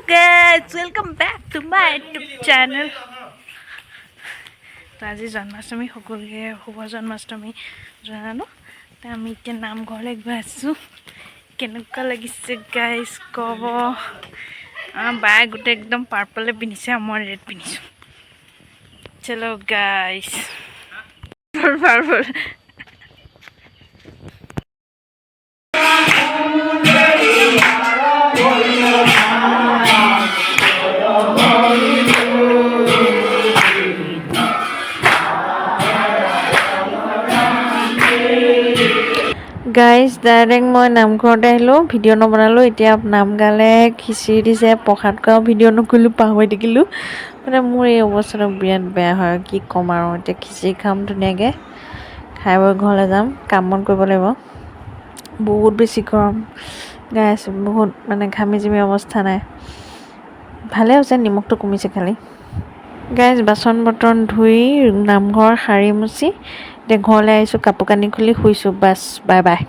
guys, welcome back to my YouTube channel. তো আজি জন্মাষ্টমী সকলোকে শুভ জন্মাষ্টমী জনালো। তো আমি এতিয়া নামঘৰলৈ গৈ আছোঁ। কেনেকুৱা লাগিছে গাইজ ক'ব। বায়ে গোটেই একদম পাৰ্পলে পিন্ধিছে, মই ৰেড পিন্ধিছোঁ। চলো গাইজ পাৰ্পল গাইজ ডাইৰেক্ট মই নামঘৰতে আহিলোঁ, ভিডিঅ' নবনালোঁ। এতিয়া নাম গালে, খিচিৰি দিছে, প্ৰসাদ খোৱাও ভিডিঅ' নকৰিলোঁ, পাহৰি থাকিলোঁ। মানে মোৰ এই অৱস্থাটো বিৰাট বেয়া হয়, কি ক'ম আৰু। এতিয়া খিচিৰি খাম ধুনীয়াকৈ, খাই বৈ ঘৰলৈ যাম, কাম বন কৰিব লাগিব। বহুত বেছি গৰম গাইজ, বহুত মানে ঘামি জামি অৱস্থা নাই। ভালে হৈছে নিমখটো কমিছে খালি। গাইজ বাচন বৰ্তন ধুই নামঘৰ সাৰি মুচি এতিয়া ঘৰলৈ আহিছোঁ, কাপোৰ কানি খুলি শুইছোঁ। Bus bye bye.